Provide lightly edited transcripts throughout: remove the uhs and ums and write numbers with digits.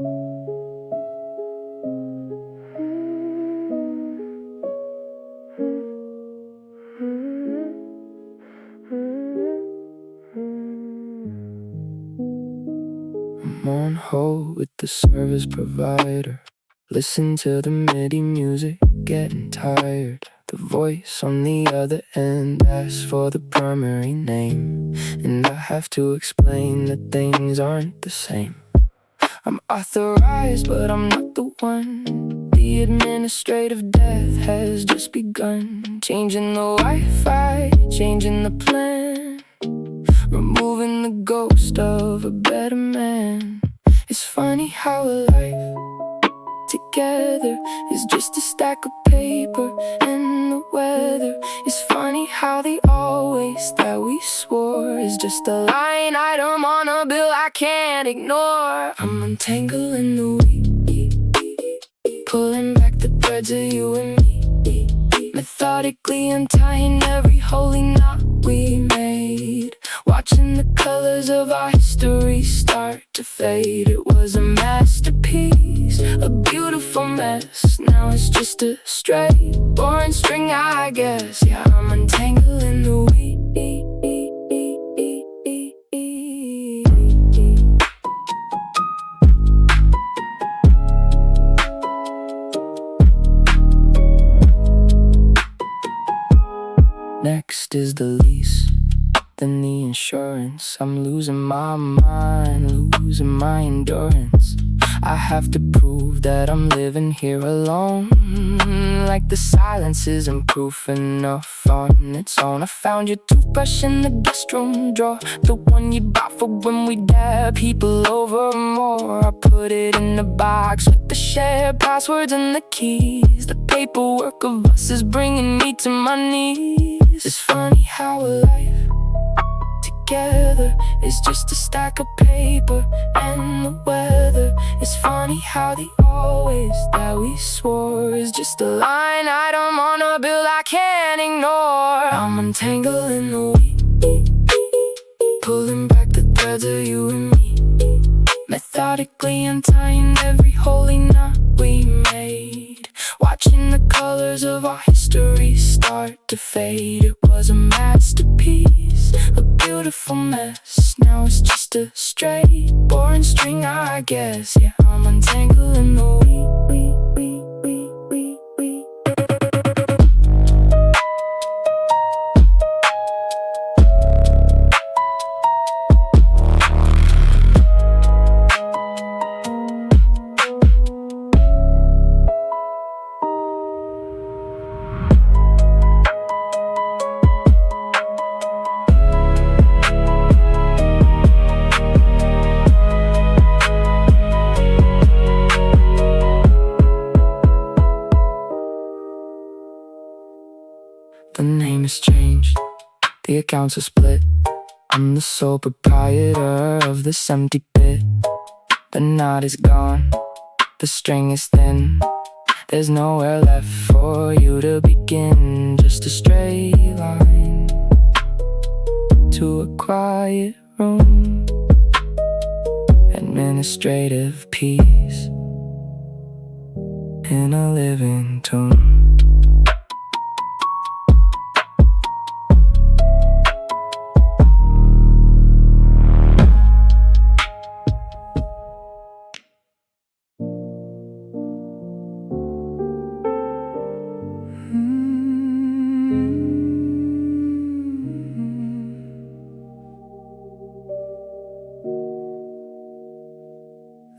I'm on hold with the service provider. Listen to the MIDI music, getting tired. The voice on the other end asks for the primary name, and I have to explain that things aren't the same. I'm authorized, but I'm not the one. The administrative death has just begun. Changing the Wi-Fi, changing the plan, removing the ghost of a better man. It's funny how a life together is just a stack of paper, and the weather is funny how the always that we swore is just a line item on a bill I can't ignore. I'm untangling the we, pulling back the threads of you and me, methodically untying every holy knot we made, watching the colors of our history start to fade. It was a masterpiece, a beautiful mess. Now it's just a straight, boring string, I guess. Yeah, I'm untangling the we. Next is the lease, then the insurance. I'm losing my mind, losing my endurance. I have to prove that I'm living here alone, like the silence isn't proof enough on its own. I found your toothbrush in the guest room drawer, the one you bought for when we dab people over more. I put it in the box with the shared passwords and the keys. The paperwork of us is bringing me to my knees. It's funny how a life together is just a stack of paper, and the weather is funny how the always that we swore is just a line item on a bill I can't ignore. I'm untangling the we, pulling back the threads of you and me, methodically untying every holy knot we made, watching the colors of our history start to fade. It was a masterpiece, a beautiful mess. Now it's just a straight, boring string, I guess. Yeah, I'm untangling the we. The name has changed, the accounts are split. I'm the sole proprietor of this empty bit. The knot is gone, the string is thin. There's nowhere left for you to begin. Just a straight line to a quiet room. Administrative peace in a living tomb.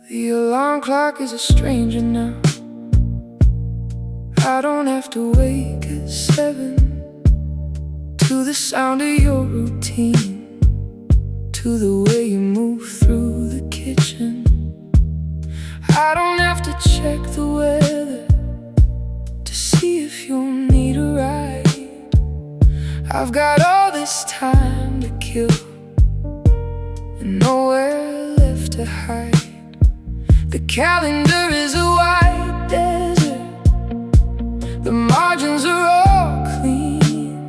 The alarm clock is a stranger now. I don't have to wake at 7 to the sound of your routine, to the way you move through the kitchen. I don't have to check the weather to see if you'll need a ride. I've got all this time to kill and nowhere left to hide. The calendar is a white desert, the margins are all clean.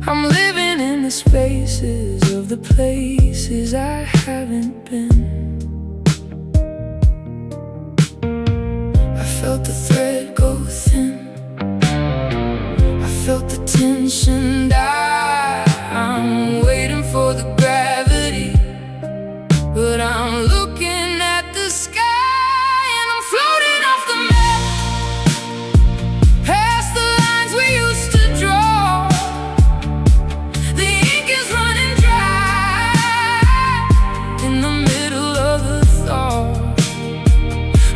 I'm living in the spaces of the places I haven't been. felt the thread go thin. I felt the tension die. I'm waiting for the gravity, but I'm looking at the sky, and I'm floating off the map, past the lines we used to draw. The ink is running dry in the middle of the thaw.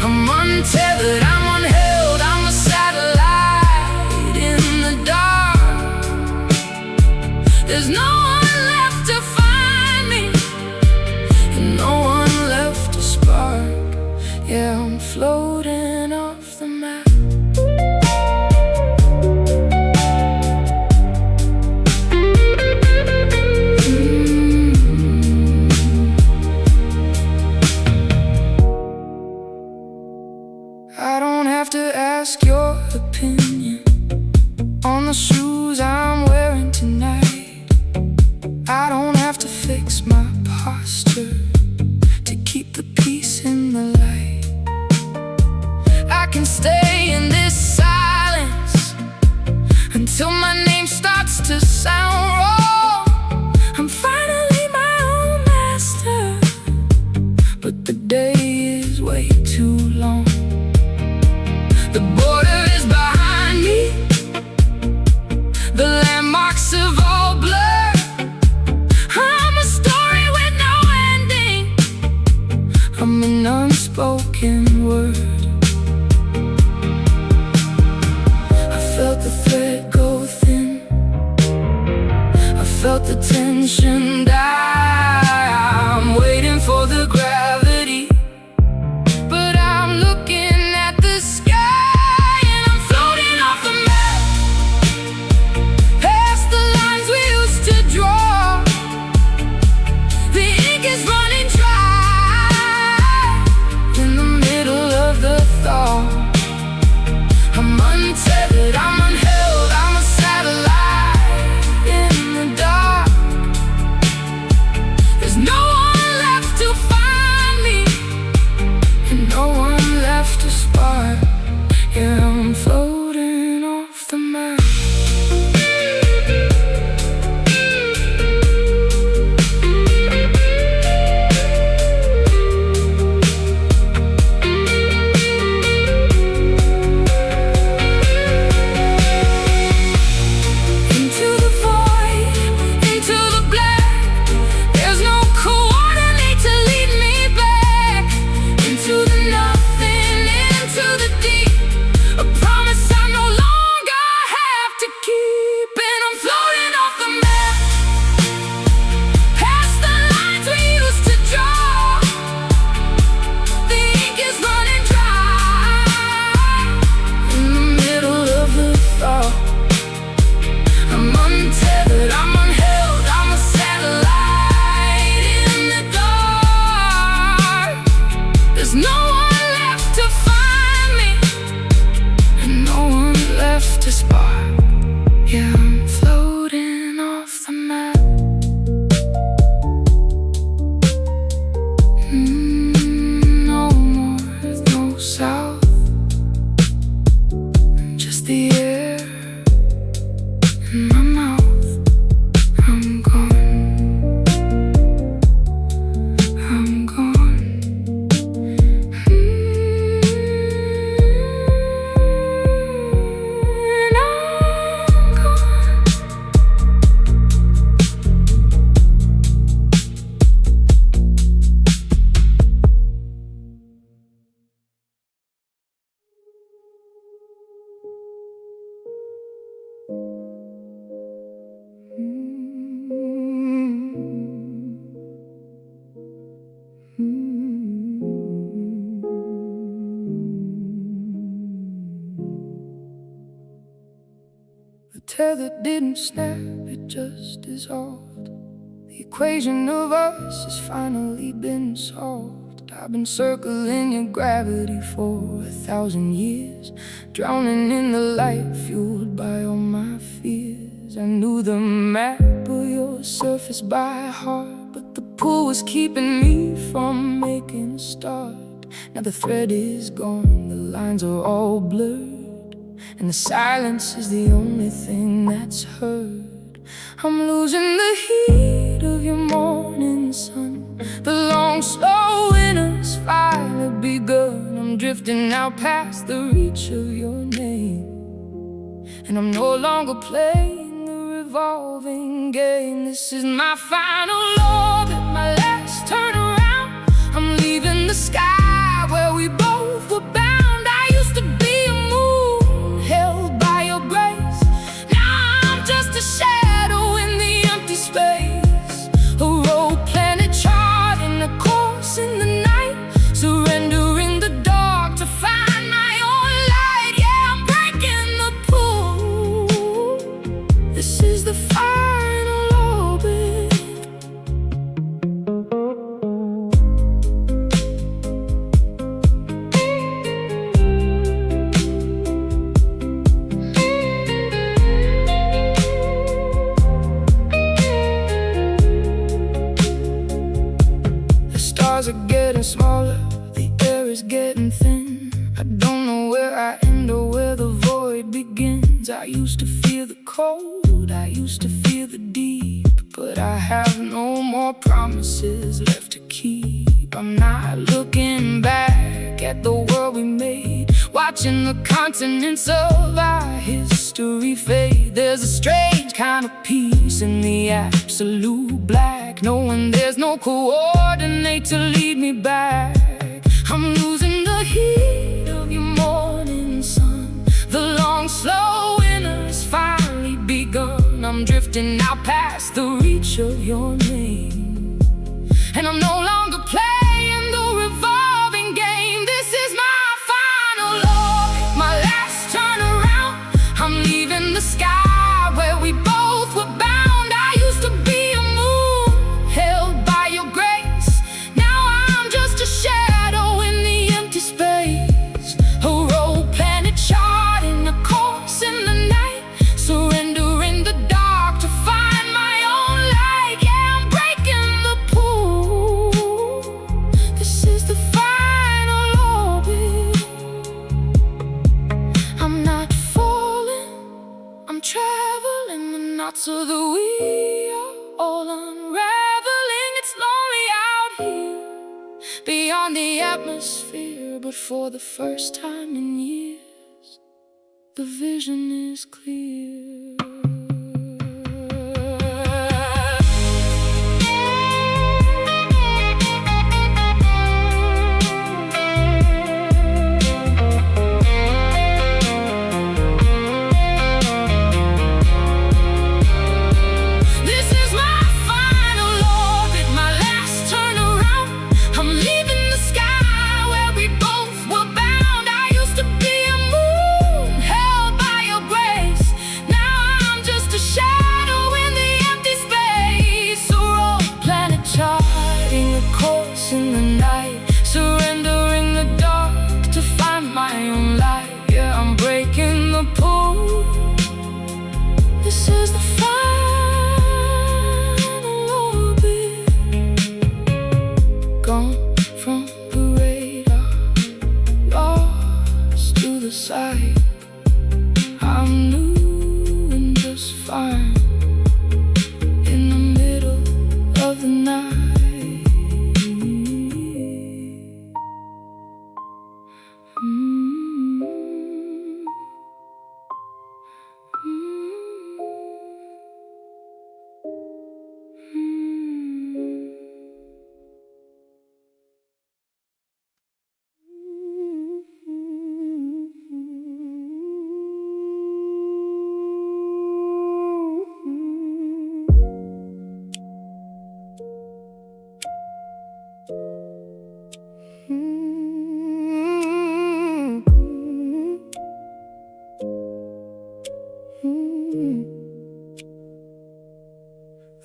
I'm untethered, I'm unheld, I'm a satellite in the dark. There's no one left to find me, and no one left to spark. Yeah, I'm floating off the map. I don't have to ask your opinion on the shoes I'm wearing tonight. I don't have to fix my posture to keep the peace in the light. I can stay in this silence until my name starts to sound wrong. I'm finally my own master, but the day is way too long. The border is behind me, the landmarks have all blurred. I'm a story with no ending, I'm an unspoken word. I felt the thread go thin, I felt the tension die. I'm waiting for the gravity, but I'm looking at the sky, and I'm floating off the map, past the lines we used to draw. The ink is running dry in the middle of the thaw. I'm untethered, I'm unheld, I'm a satellite in the dark. There's no one left to find me, and no one left to spark. Yeah, I'm floating off the map. Into the void, into the black. There's no coordinate to lead me back. Into the nothing, into the deep. A promise I no longer have to keep. And I'm floating off the map, past the lines we used to draw. The ink is running dry in the middle of the thaw. I'm untethered, I'm unheld, I'm a satellite in the dark. There's no one left to find me, and no one left to spark. Yeah, I'm floating off the map. No north, no south, just the air in my mouth. I'm gone, I'm gone. And I'm gone. The tether didn't snap, it just dissolved. The equation of us has finally been solved. I've been circling your gravity for 1,000 years, drowning in the light fueled by all my fears. I knew the map of your surface by heart, but the pull was keeping me from making a start. Now the thread is gone, the lines are all blurred, and the silence is the only thing that's heard. I'm losing the heat of your morning sun. The long, slow winter's finally begun. I'm drifting out past the reach of your name, and I'm no longer playing the revolving game. This is my final orbit, my last turnaround. I'm leaving the sky where we both were bound. I used to be a moon held by your grace. Now I'm just a shadow in the empty space, a road planet charting a course in the night, surrendering the dark to find my own light. Yeah, I'm breaking the pool. This is the final orbit. The stars are getting smaller, the air is getting thin. I don't know where I end or where the void begins. I used to feel the cold, I used to feel the deep, but I have no more promises left to keep. I'm not looking back at the world we made, watching the continents of our history fade. There's a strange kind of peace in the absolute black, knowing there's no coordinate to lead me back. I'm losing the heat of your morning sun. The long, slow winter's finally begun. I'm drifting out past the reach of your name, and I'm no longer playing the revolving game. This is my final orbit, my last turnaround. I'm leaving the sky where we both were bound. I used to be a moon held by your grace. Now I'm just a shadow in the empty space, a road planet charting a course in the night, surrendering the dark to find my own light. Yeah, I'm breaking the pool. This is the final orbit. I'm not falling, I'm traveling. The knots of the we are all unraveling. It's lonely out here beyond the atmosphere, but for the first time in years, the vision is clear. This is my final orbit, my last turnaround. I'm leaving the sky where we both were bound. I used to be a moon held by your grace. Now I'm just a shadow in the empty space, a road planet charting a course in the night, surrendering the dark to find my own light. Yeah, I'm breaking the pool. This is the final orbit. Gone from the radar, lost to the sight. I'm new and just fine in the middle of the night.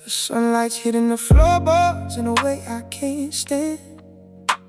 The sunlight's hitting the floorboards in a way I can't stand.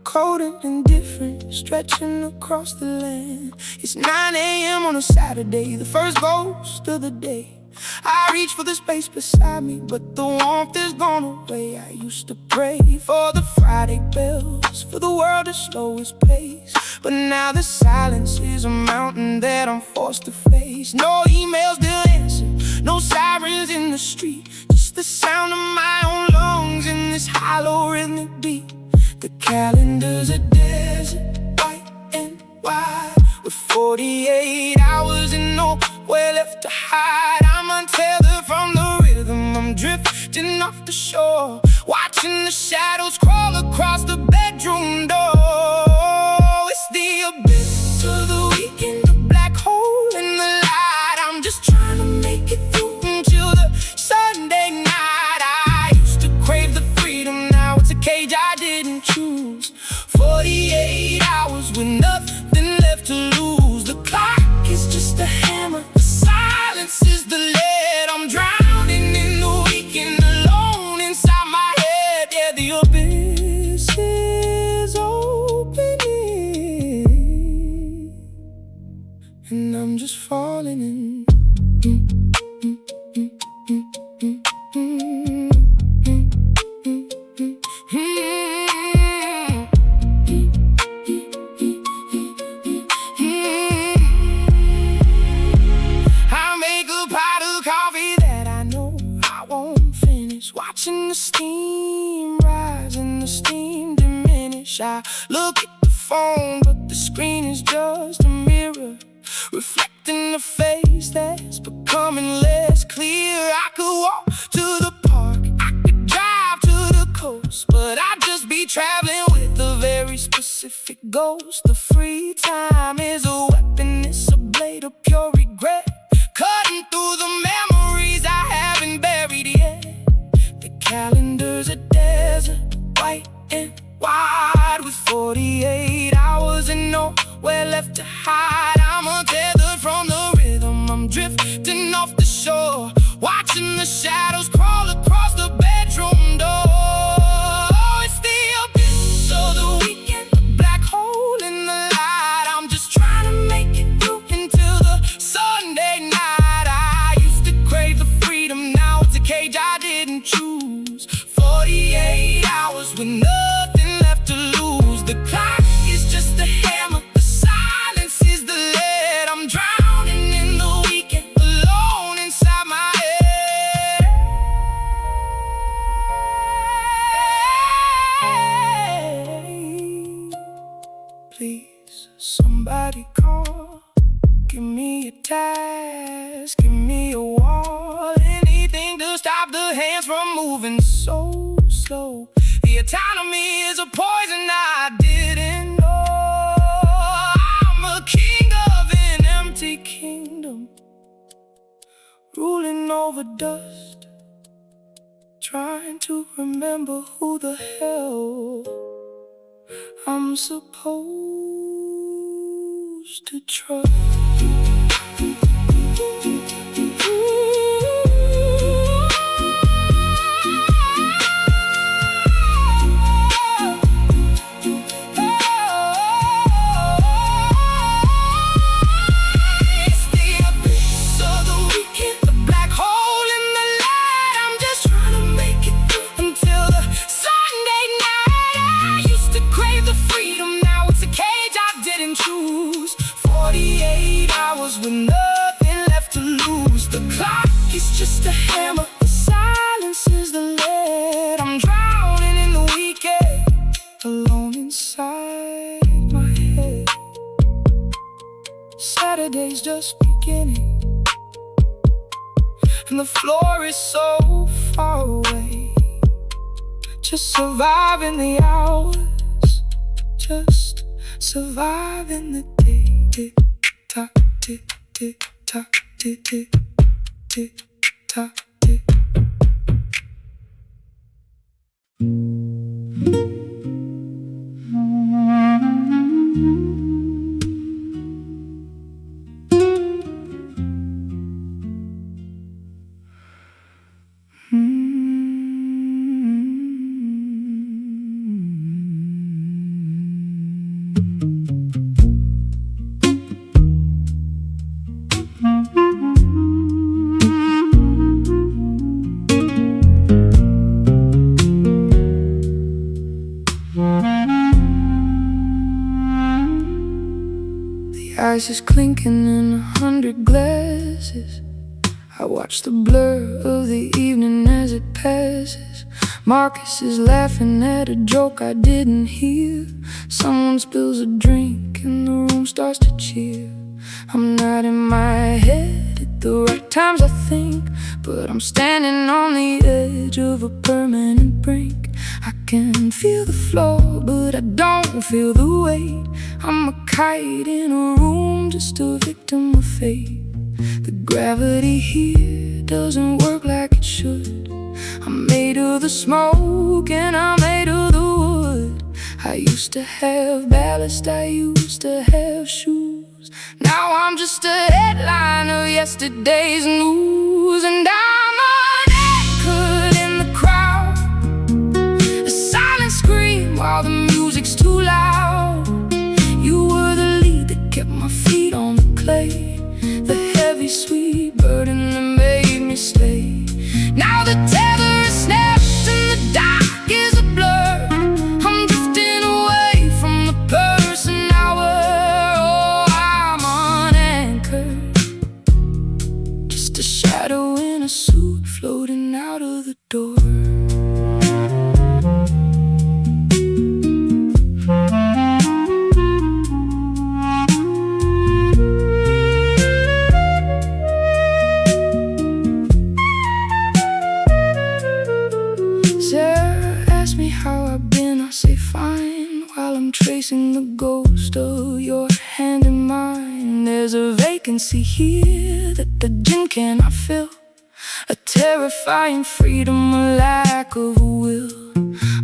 Cold and indifferent, stretching across the land. It's 9 a.m. on a Saturday, the first ghost of the day. I reach for the space beside me, but the warmth is gone away. I used to pray for the Friday bells, for the world to slow its pace, but now the silence is a mountain that I'm forced to face. No emails to answer, no sirens in the street, just the sound of my own lungs in this hollow rhythmic beat. The calendar's a desert, white and wide, with 48 hours and nowhere left to hide. I'm untethered from the rhythm, I'm drifting off the shore, watching the shadows crawl across the bedroom door. It's the abyss of the weekend, a black hole in the light. I'm just trying to make it through until the Sunday night. I used to crave the freedom, now it's a cage I didn't choose. 48 hours with nothing left to lose. The clock is just a hammer, the silence is the lead. I'm drowning in the weekend, alone inside my head. Yeah, the abyss is opening, and I'm just falling in. Watching the steam rise and the steam diminish. I look at the phone, but the screen is just a mirror, reflecting a face that's becoming less clear. I could walk to the park, I could drive to the coast, but I'd just be traveling with a very specific ghost. The free time is a weapon, it's a blade of pure regret, cutting through the memories I haven't buried yet. Calendar's a desert, white and wide, with 48 hours and nowhere left to hide. I'm untethered from the rhythm, I'm drifting off the shore, watching the shadows crawl across the bedroom door. It's the abyss of the weekend, a black hole in the light. I'm just trying to make it through until the Sunday night. I used to crave the freedom, now it's a cage I didn't choose. 48 hours with nothing left to lose. The clock is just a hammer, the silence is the lead. I'm drowning in the weekend, alone inside my head. Please, somebody call, give me a task, give me a wall, anything to stop the hands from moving so slow. The autonomy is a poison I didn't know. I'm a king of an empty kingdom, ruling over dust, trying to remember who the hell I'm supposed to trust. With nothing left to lose. The clock is just a hammer, the silence is the lead. I'm drowning in the weekend, alone inside my head. Saturday's just beginning, and the floor is so far away. Just surviving the hours, just surviving the day. Tick tock, tick tock, tick tock, tick. ice is clinking in 100 glasses. I watch the blur of the evening as it passes. Marcus is laughing at a joke I didn't hear. Someone spills a drink and the room starts to cheer. I'm not in my head at the right times, I think, but I'm standing on the edge of a permanent brink. I can feel the floor, but I don't feel the weight. I'm a kite in a room, just a victim of fate. The gravity here doesn't work like it should. I'm made of the smoke and I'm made of the wood. I used to have ballast, I used to have shoes. Now I'm just a headline of yesterday's news. And I'm unanchored in the crowd, a silent scream while the music's too loud. You were the lead that kept my feet on the clay, the heavy sweet burden that made me stay. Now the tether is snapped and the dark is a blur. I'm drifting away from the person I were. Oh, I'm unanchored, just a shadow in a suit floating out of the door. Tracing the ghost of your hand in mine. There's a vacancy here that the gin cannot fill, a terrifying freedom, a lack of will.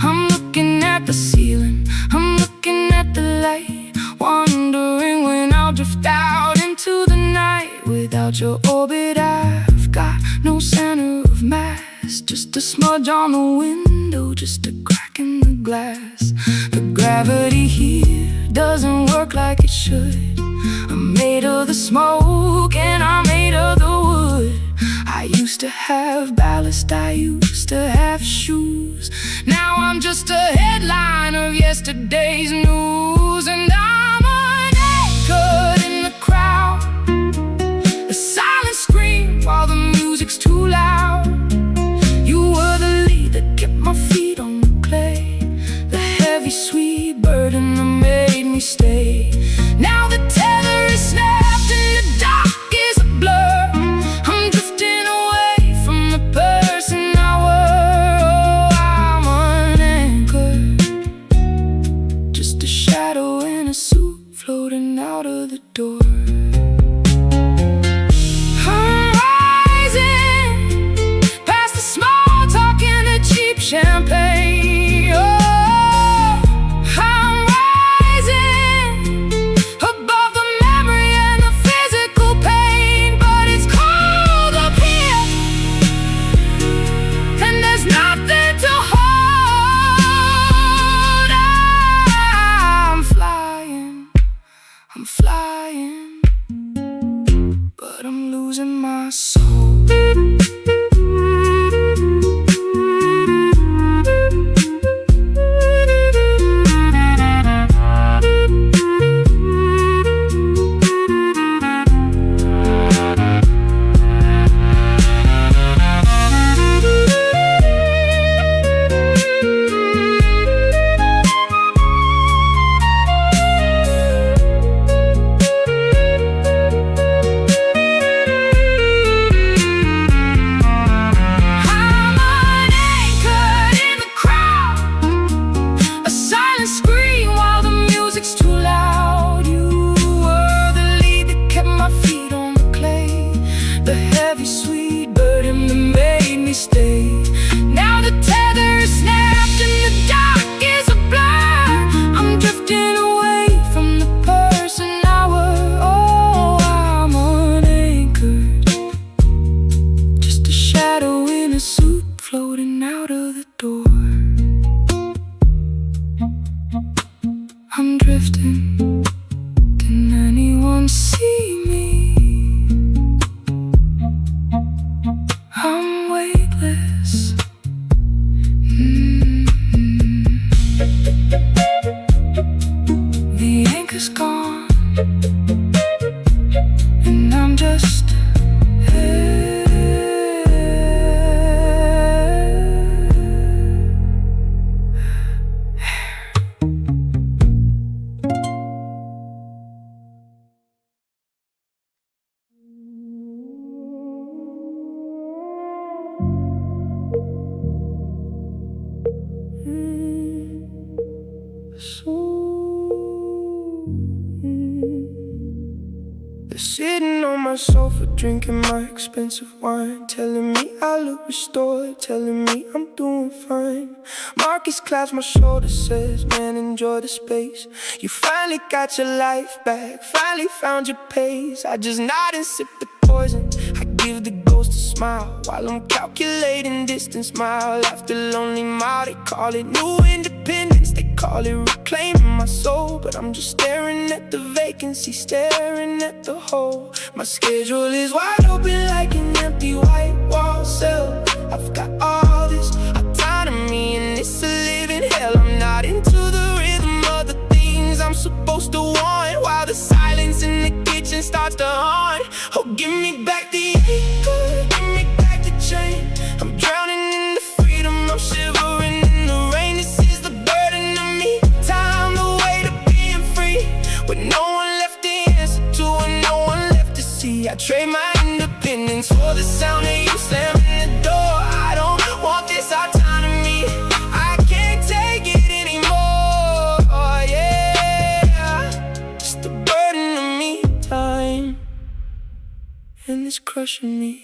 I'm looking at the ceiling, I'm looking at the light, wondering when I'll drift out into the night. Without your orbit I've got no center of mass, just a smudge on the window, just a crack in the glass. The gravity here doesn't work like it should. I'm made of the smoke and I'm made of the wood. I used to have ballast, I used to have shoes. Now I'm just a headline of yesterday's news. And I'm unanchored in the crowd, a silent scream while the music's too loud. You were the lead that kept my feet on the clay, the heavy sweet burden that made me stay. Now the tether is snapped and the dark is a blur. I'm drifting away from the person I were. Oh, I'm unanchored, just a shadow in a suit floating out of the door. I'm rising past the small talk and the cheap champagne. Oh, I'm rising above the memory and the physical pain. But it's cold up here and there's nothing to hold. I'm flying, but I'm losing my soul. Now the tether is snapped and the dark is a blur. I'm drifting away from the person I were. Oh, I'm unanchored, just a shadow in a suit floating out of the door. I'm drifting, can anyone see me? I'm weightless. The anchor's gone. and I'm just They're sitting on my sofa, drinking my expensive wine, telling me I look restored, telling me I'm doing fine. Marcus claps my shoulder, says, man, enjoy the space. You finally got your life back, finally found your pace. I just nod and sip the poison, I give the ghost a smile, while I'm calculating distance, mile after lonely mile. They call it new independence, they call it reclaiming my soul, but I'm just staring at the vacancy, staring at the hole. My schedule is wide open like an empty white wall cell. I've got all this autonomy and it's a living hell. I'm not into the rhythm of the things I'm supposed to want, while the silence in the kitchen starts to haunt. Oh, give me back the anchor, give me back the chain. I'm drowning in the freedom, I'm shivering in the rain. This is the burden of me, time, the way to being free, with no one left to answer to and no one left to see. I trade my independence for the sound of you slamming the door. I don't want this autonomy, I can't take it anymore. Oh yeah, just the burden of me, time, and it's crushing me.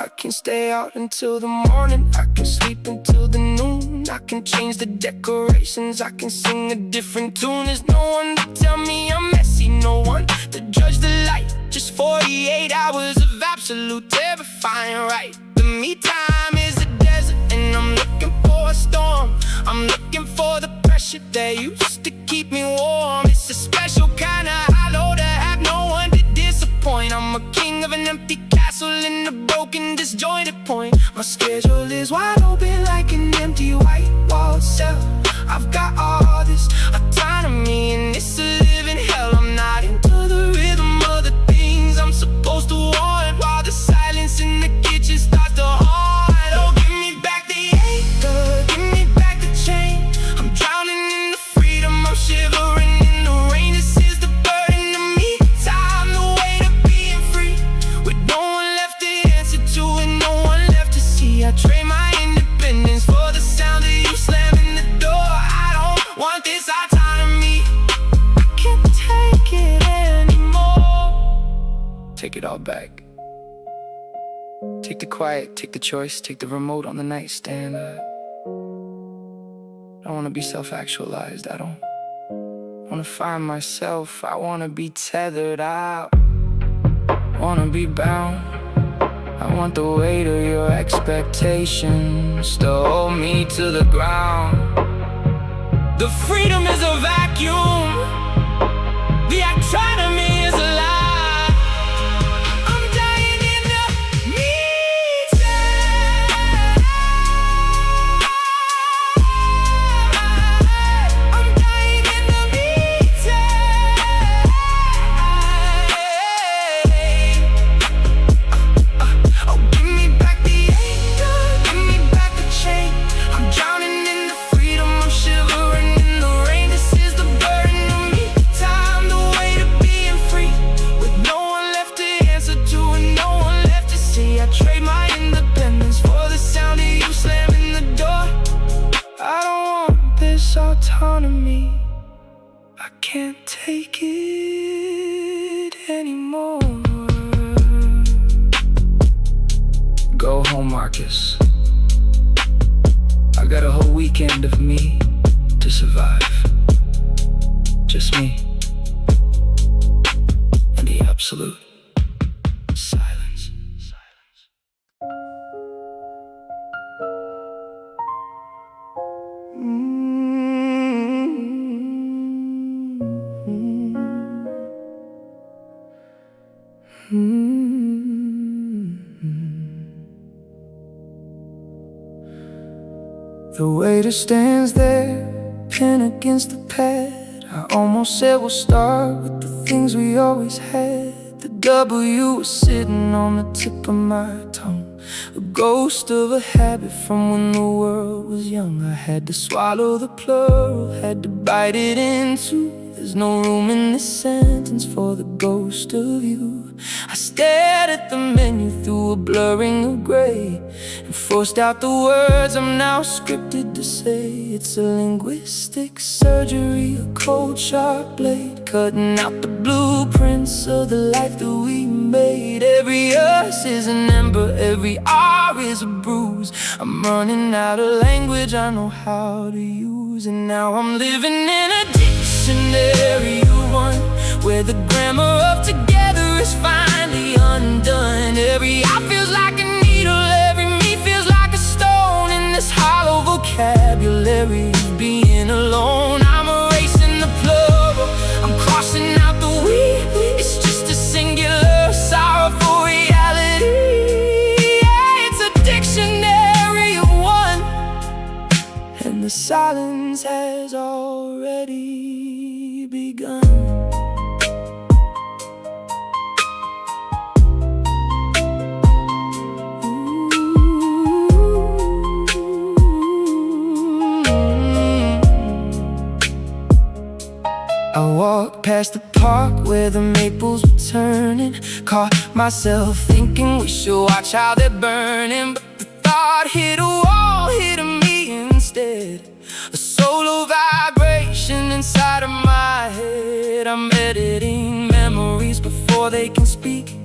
I can stay out until the morning, I can sleep until the noon, I can change the decorations, I can sing a different tune. There's no one to tell me I'm messy, no one to judge the light. Just 48 hours of absolute terrifying right. The me time is a desert and I'm looking for a storm. I'm looking for the pressure that used to keep me warm. It's a special kind of hollow to have no one to disappoint. I'm a king of an empty castle in a broken, disjointed point. My schedule is wide open like an empty white wall cell. I've got all this autonomy and it's a living hell. I'm not into the rhythm of the things I'm supposed to want, while the silence in the kitchen starts to haunt. Oh, give me back the anchor, give me back the chain. I'm drowning in the freedom, I'm shivering in the rain. This is the burden of me, time, the way to being free, with no one left to answer to and no one left to see. I trade my independence for the sound of you slamming the door. I don't want this autonomy, I can't take it anymore. Take it all back. Take the quiet, take the choice, take the remote on the nightstand. I don't want to be self-actualized, I don't want to find myself, I want to be tethered, I want to be bound. I want the weight of your expectations to hold me to the ground. The freedom is a vacuum, the autonomy is a lie. I'm dying in the meantime, I'm dying in the meantime. Oh, give me back the anchor, give me back the chain. I'm drowning in the freedom, I'm shivering in the rain. This is the burden of me, time, the way to being free, with no one left to answer to and no one left to see. I trade my independence for the sound of you slamming the door. I don't want this autonomy, I can't take it anymore. Go home, Marcus. I got a whole weekend of me to survive. Just me and the absolute silence. Mm-hmm. The waiter stands there, pen against the pad. I almost said we'll start with the things we always had. The W was sitting on the tip of my tongue, a ghost of a habit from when the world was young. I had to swallow the plural, had to bite it in two. There's no room in this sentence for the ghost of you. I stared at the menu through a blurring of gray and forced out the words I'm now scripted to say. It's a linguistic surgery, a cold sharp blade, cutting out the blueprints of the life that we made. Every us is an ember, every R is a bruise. I'm running out of language I know how to use, and now I'm living in a dictionary of one, where the grammar of together is finally undone. Every I feels like a needle, every me feels like a stone. In this hollow vocabulary of being alone, I'm erasing the plural, I'm crossing out the we. It's just a singular sorrowful reality. Yeah, it's a dictionary of one, and the silence has already begun. I walked past the park where the maples were turning, caught myself thinking we should watch how they're burning. But the thought hit a wall, hit me instead, a solo vibration inside of my head. I'm editing memories before they can speak,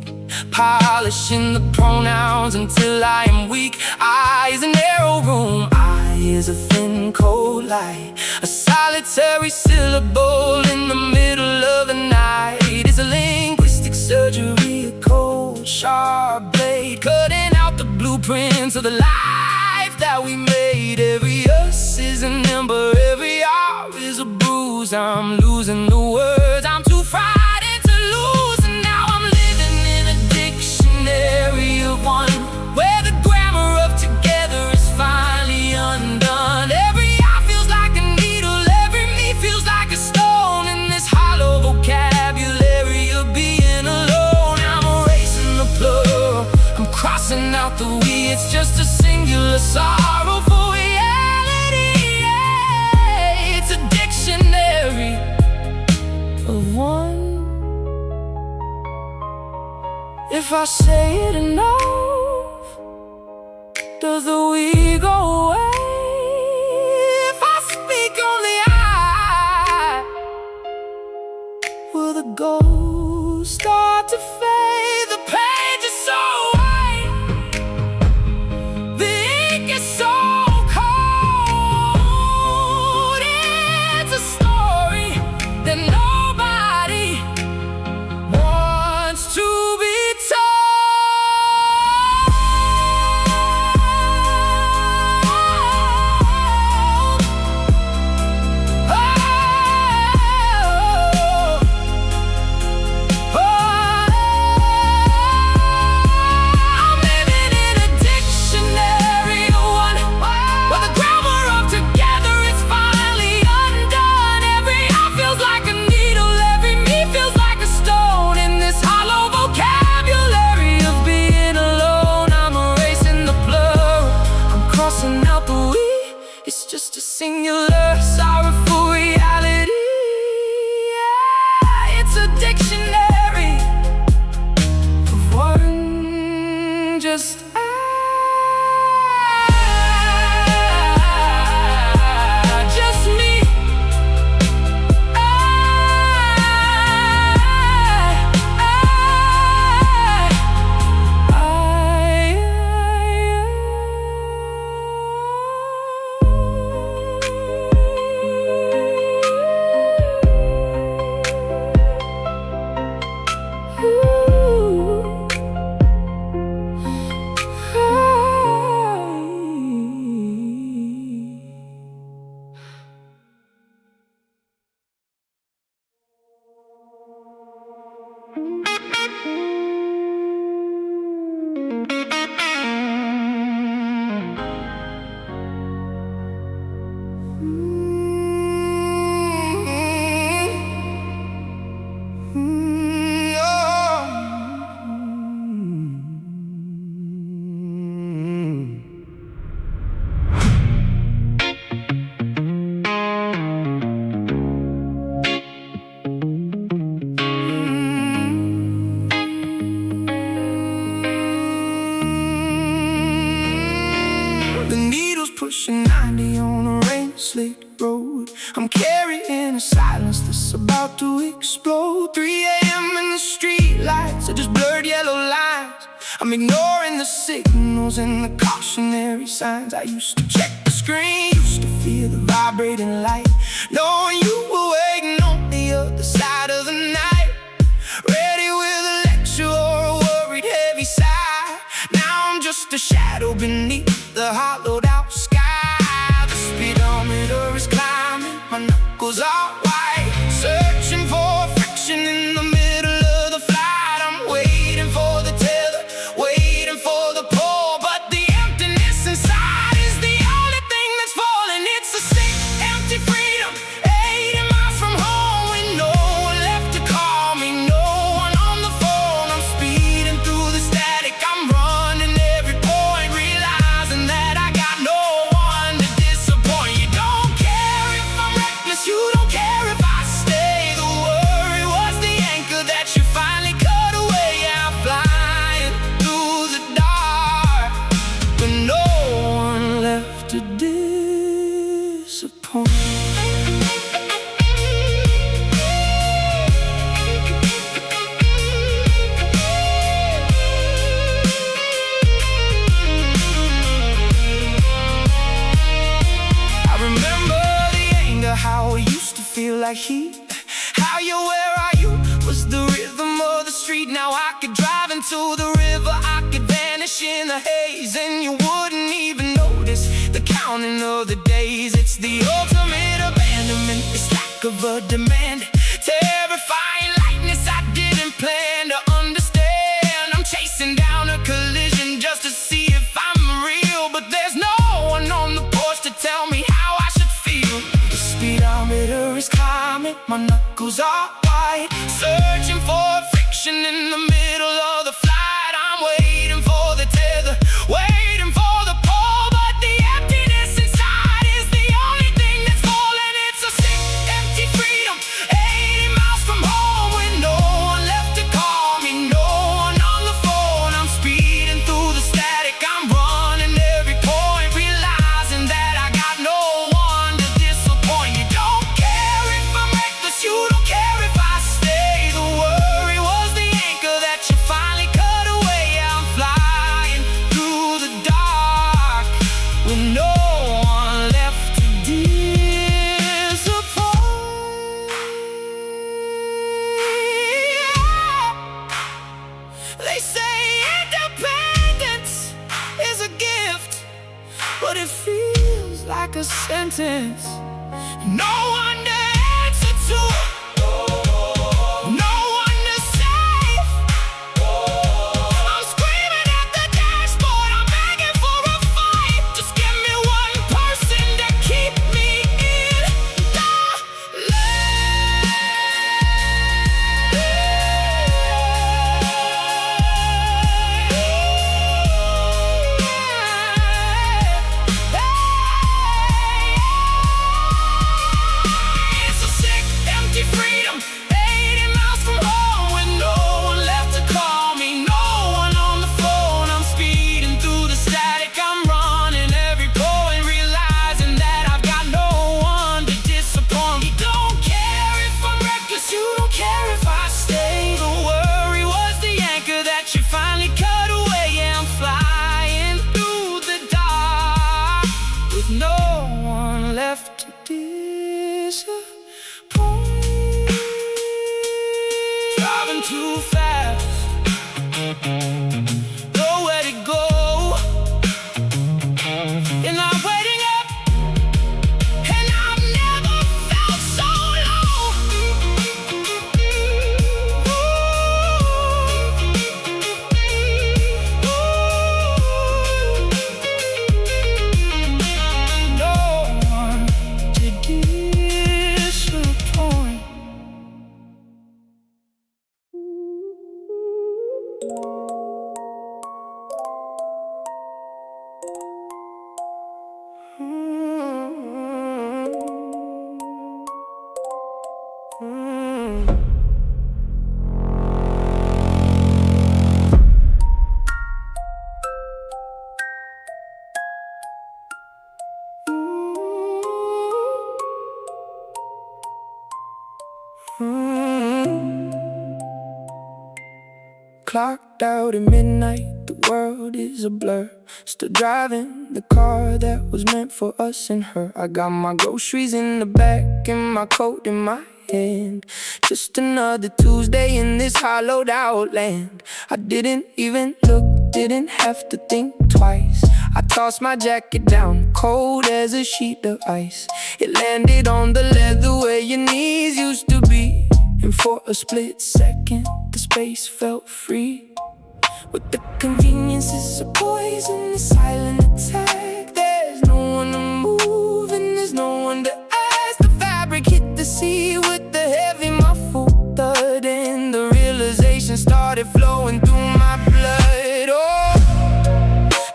polishing the pronouns until I am weak. I is a narrow room, I is a thin cold light, a solitary syllable in the middle of the night. It's a linguistic surgery, a cold sharp blade, cutting out the blueprints of the life that we made. Every us is an ember, every R is a bruise. I'm losing the words, I'm too frightened to lose, and now I'm living in a dictionary of one, where the grammar of together is finally undone. Every I feels like a needle, every me feels like a stone. In this hollow vocabulary of being alone, I'm erasing the plural, I'm crossing out the we. It's just a singular sorrowful reality. Yeah, it's a dictionary of one. If I say it enough, does the we go away? If I speak only I, will the ghost start to fade? The page is so white, the ink is so cold. It's a story that nobody wants to be told. lights are just blurred yellow lines. I'm ignoring the signals and the cautionary signs. I used to check the screen, used to feel the vibrating light, knowing you were waiting on the other side of the night, ready with a lecture or a worried heavy sigh. Now I'm just a shadow beneath the hollowed out sky. The speedometer is climbing, my knuckles are white, searching for friction in the middle of the flight. I'm waiting for the tether, waiting for the pull, but the emptiness inside is the only thing that's falling. It's a sick, empty freedom, 80 miles from home, with no one left to call me, no one on the phone. I'm speeding through the static, I'm running every point, realizing that I got no one to disappoint. You don't care if I'm reckless, you don't care if I stay. The worry was the anchor that you finally cut away. Yeah, I'm flying through the dark, but no one left to disappoint. I remember the anger, how it used to feel like heat, how you, where are you, was the rhythm of the street. Now I could drive into the river, I could vanish in the haze, and you wouldn't even notice the counting of the days. It's the ultimate abandonment, this lack of a demand, terrifying lightness I didn't plan to understand. I'm chasing down a collision just to see if I'm real, but there's no one on the porch to tell me how I should feel. The speedometer is climbing, my knuckles are white, searching for friction in the middle of the flight. I'm waiting for the tether, waiting for the pull, but the emptiness inside is the only thing that's falling. It's a sick, empty freedom, 80 miles from home, with no one left to call me, no one on the phone. I'm speeding through the static, I'm running every point, realizing that I got no one to disappoint. You don't care if I'm reckless, you don't care if I stay. The worry was the anchor that you finally cut away. I'm flying through the dark, with no one left to disappoint. They say independence is a gift, but it feels like a sentence. No one to answer to, no one to save. I'm screaming at the dashboard, I'm begging for a fight. Just give me one person to keep me in the clocked out at midnight, the world is a blur. Still driving the car that was meant for us and her. I got my groceries in the back and my coat in my hand. Just another Tuesday in this hollowed out land. I didn't even look, didn't have to think twice. I tossed my jacket down, cold as a sheet of ice. It landed on the leather where your knees used to be. And for a split second, the space felt free. With the conveniences of poison, the silent attack. There's no one to move and there's no one to ask. The fabric hit the sea with the heavy muffled thud, and the realization started flowing through my blood. Oh,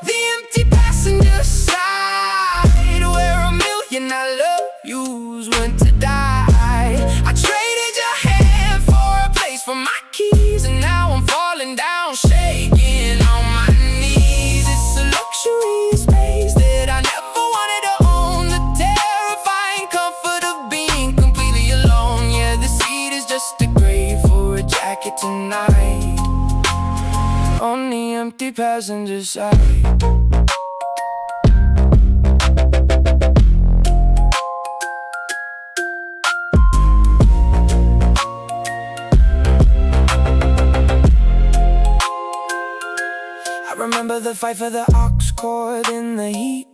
the empty passenger side, where a million I love yous went to die. I traded your hand for a place for my keys, and now I'm falling down, shaking on my knees. It's a luxury space that I never wanted to own. The terrifying comfort of being completely alone. Yeah, the seat is just a grave for a jacket tonight, on the empty passenger side. Remember the fight for the aux cord in the heat.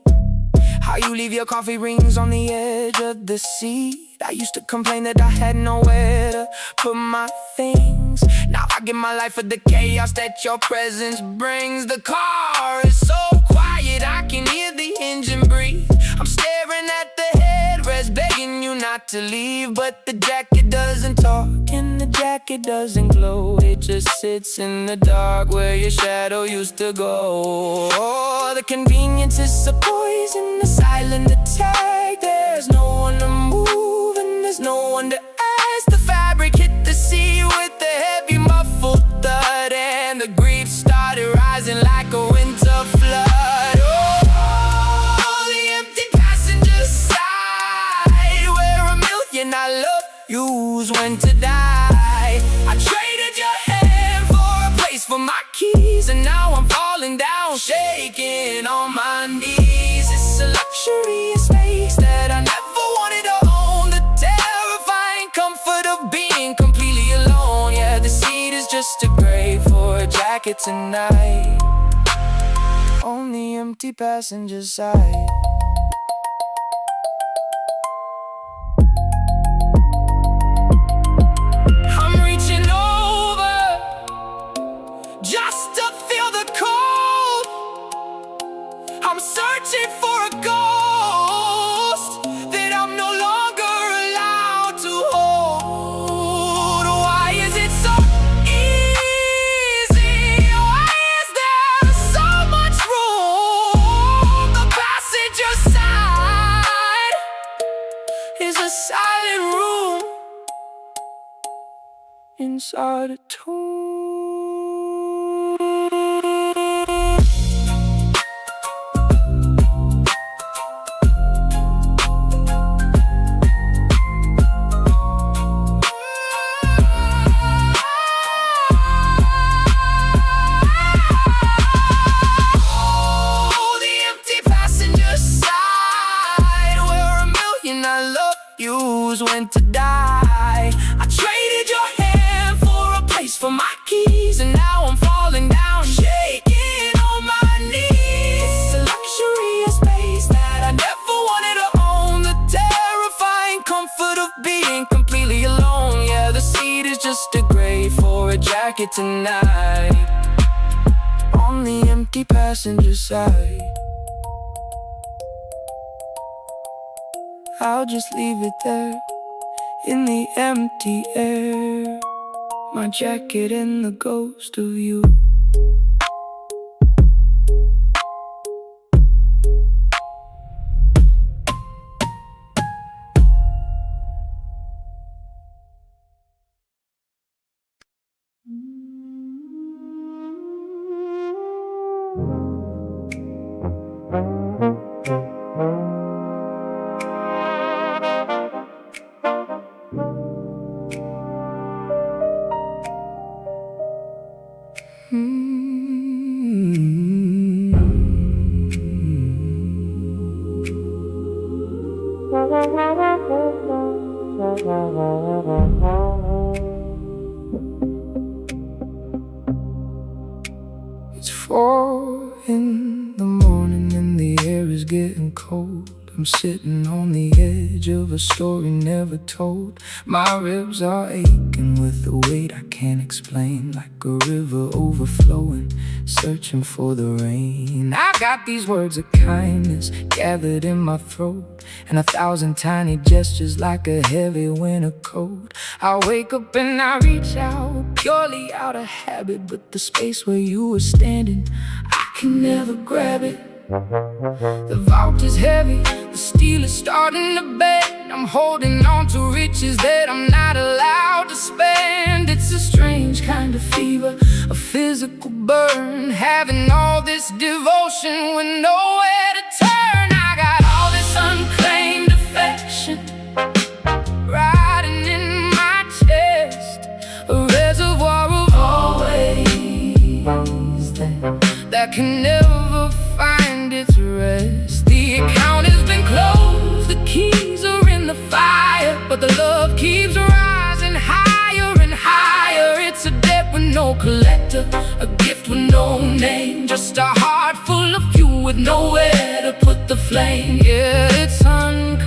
How you leave your coffee rings on the edge of the seat. I used to complain that I had nowhere to put my things. Now I give my life for the chaos that your presence brings. The car is so quiet, I can hear the engine breathe. I'm staring at the headrest, begging you not to leave. But the jacket doesn't talk and the jacket doesn't glow. It just sits in the dark where your shadow used to go. Oh, the convenience is a poison, the silent attack. There's no one to move and there's no one to ask. The fabric hit the sea with the heavy muffled thud, and the grief started rising like a winter flood. Oh, the empty passenger side, where a million I love yous went to die. I traded your hand for a place for my keys, and now I'm falling down, shaking on my knees. It's a luxury space that I never wanted to own. The terrifying comfort of being completely alone. Yeah, the seat is just a grave for a jacket tonight, on the empty passenger side. I'm reaching over just to feel the cold. I'm searching for a ghost that I'm no longer allowed to hold. Why is it so easy? Why is there so much room? The passenger side is a silent room inside a tomb. Oh, the empty passenger side, where a million I love yous went to die. I traded your hand for a place for my keys, and now I'm falling down, shaking on my knees. It's a luxury space that I never wanted to own. The terrifying comfort of being completely alone. Yeah, the seat is just a grave for a jacket tonight, on the empty passenger side. I'll just leave it there in the empty air, my jacket and the ghost of you. 4 in the morning and the air is getting cold. I'm sitting on the edge of a story never told. My ribs are aching with the weight I can't explain, like a river overflowing, searching for the rain. I got these words of kindness gathered in my throat, and 1,000 tiny gestures like a heavy winter coat. I wake up and I reach out, purely out of habit, but the space where you were standing, I can never grab it. The vault is heavy, the steel is starting to bend. I'm holding on to riches that I'm not allowed to spend. It's a strange kind of fever, a physical burn, having all this devotion with nowhere to turn. I got all this unclaimed affection riding in my chest, a reservoir of always that can never find its rest. The account has been closed, the keys are in the fire, but the love keeps rising higher and higher. It's a debt with no collector, a gift with no name, just a heart full of fuel with nowhere to put the flame. Yeah, it's unclaimed,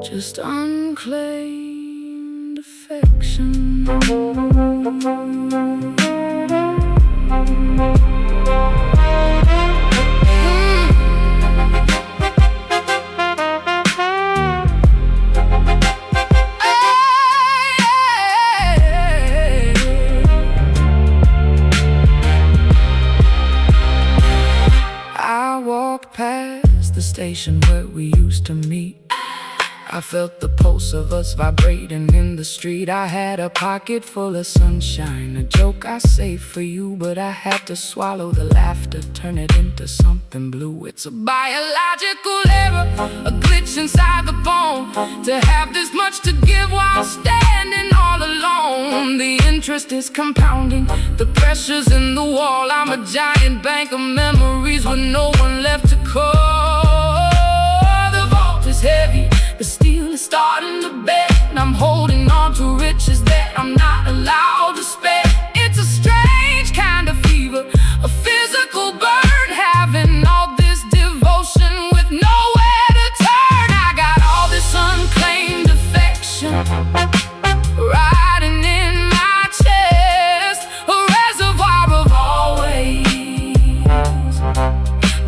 just unclaimed affection. I walked past the station where we used to meet. I felt the pulse of us vibrating in the street. I had a pocket full of sunshine, a joke I saved for you, but I had to swallow the laughter, turn it into something blue. It's a biological error, a glitch inside the bone, to have this much to give while standing all alone. The interest is compounding, the pressure's in the wall. I'm a giant bank of memories with no one left to call. The vault is heavy, the steel is starting to bend. I'm holding on to riches that I'm not allowed to spend. It's a strange kind of fever, a physical burn, having all this devotion with nowhere to turn. I got all this unclaimed affection riding in my chest, a reservoir of always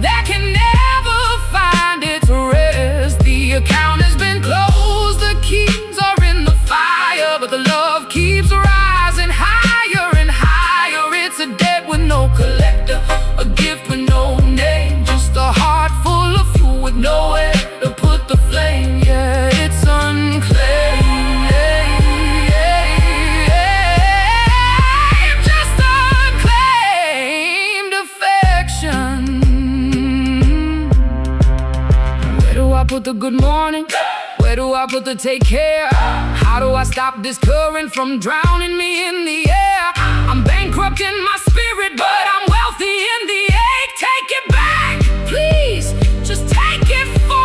that can never find its rest. The account has been closed, the keys are in the fire, but the love keeps rising higher and higher. It's a debt with no collector, a gift with no name, just a heart full of fuel with nowhere to put the flame. Yeah, it's unclaimed, just unclaimed affection. Where do I put the good morning? Where do I put the take care? How do I stop this current from drowning me in the air? I'm bankrupt in my spirit, but I'm wealthy in the ache. Take it back, please, just take it for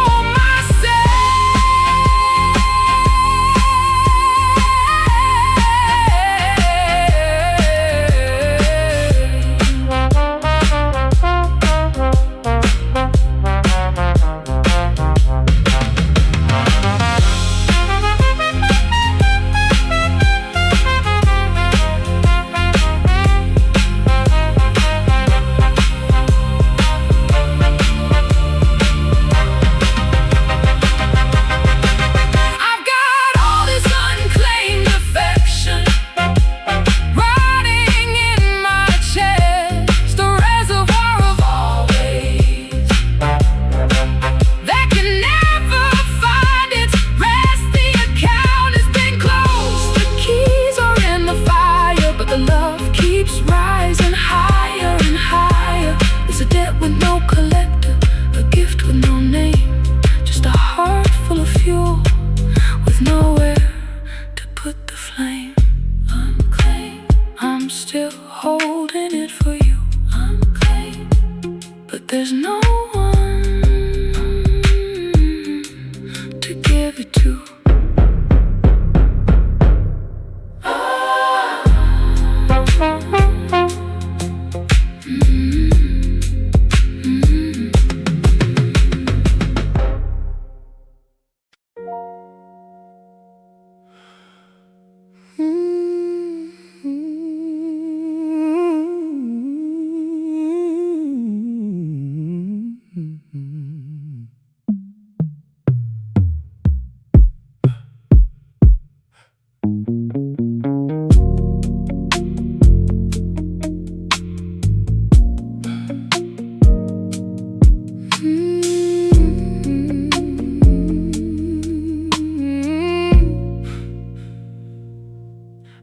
still holding it for you. Unclaimed, but there's no one to give it to.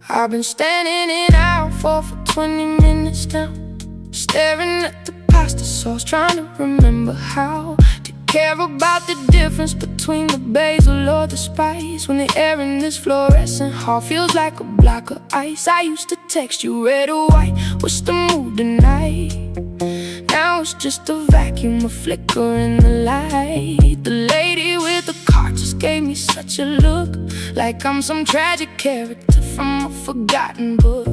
I've been standing in aisle 4 for 20 minutes now, staring at the pasta sauce, trying to remember how to care about the difference between the basil or the spice. When the air in this fluorescent hall feels like a block of ice. I used to text you red or white, what's the mood tonight? Now it's just a vacuum, a flicker in the light. The lady with the car just gave me such a look, like I'm some tragic character from a forgotten book.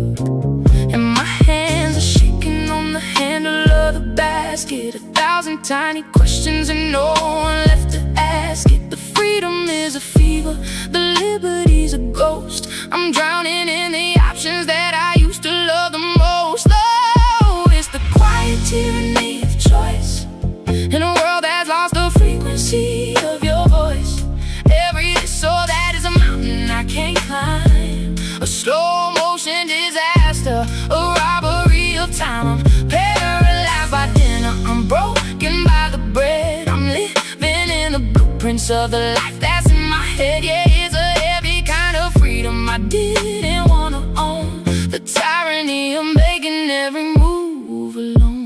And my hands are shaking on the handle of the basket, 1,000 tiny questions and no one left to ask it. The freedom is a fever, the liberty's a ghost. I'm drowning in the options that I used to love the most. Oh, it's the quiet tyranny of choice, in a world that's lost the frequency of your voice. Every this or that is a mountain I can't climb, a slow motion disaster, a robbery of time. I'm paralyzed by dinner, I'm broken by the bread. I'm living in the blueprints of the life that's in my head. Yeah, it's a heavy kind of freedom I didn't want to own, the tyranny of making every move alone.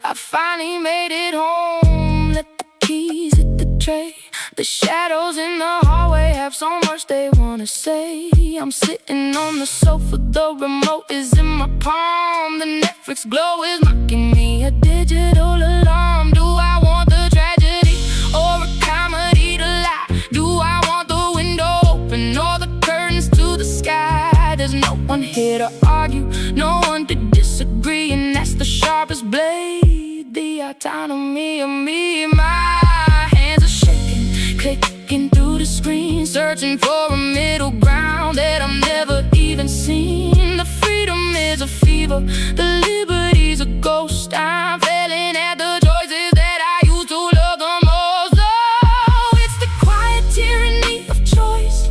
I finally made it home, let the keys hit the tray. The shadows in the hallway have so much they wanna say. I'm sitting on the sofa, the remote is in my palm. The Netflix glow is mocking me, a digital alarm. Do I want the tragedy or a comedy to lie? Do I want the window open or the curtains to the sky? There's no one here to argue, no one to disagree, and that's the sharpest blade, the autonomy of me. My hands are shaking, clicking through the screen, searching for a middle ground that I've never even seen. The freedom is a fever, the liberty's a ghost. I'm failing at the choices that I used to love the most. Oh, it's the quiet tyranny of choice,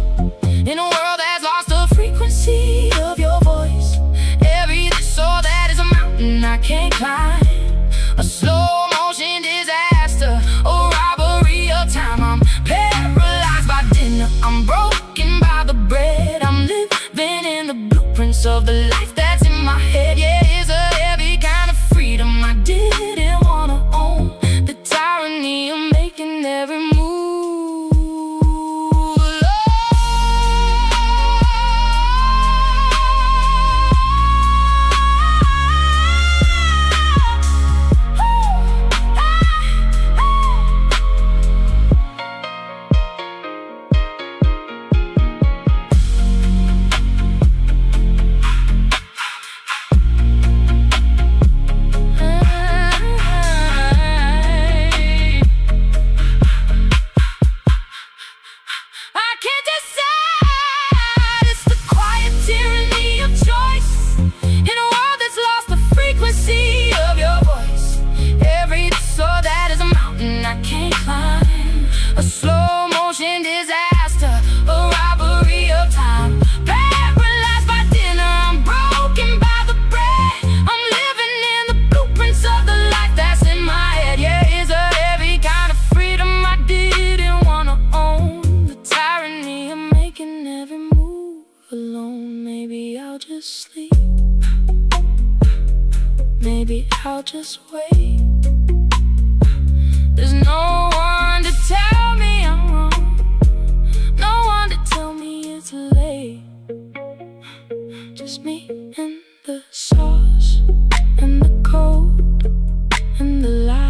in a world that's lost the frequency of your voice. Every this or that is a mountain I can't climb, a slow motion disaster, a robbery of time. I'm paralyzed by dinner, I'm broken by the bread. I'm living in the blueprints of the life that's in my head. Yeah, it's a heavy kind of freedom I didn't wanna own, the tyranny of making every move. A slow motion disaster, a robbery of time. Paralyzed by dinner, I'm broken by the bread. I'm living in the blueprints of the life that's in my head. Yeah, it's a heavy kind of freedom I didn't wanna own, the tyranny of making every move alone. Maybe I'll just sleep, maybe I'll just wait. There's no one to tell me I'm wrong, no one to tell me it's late. Just me and the sauce and the cold and the light.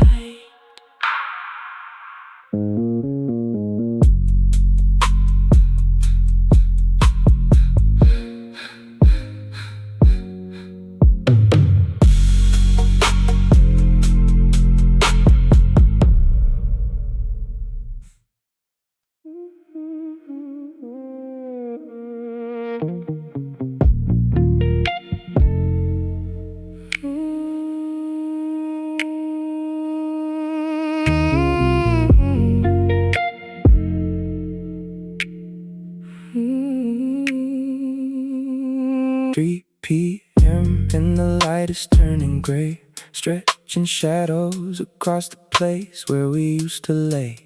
p.m. and the light is turning gray, stretching shadows across the place where we used to lay.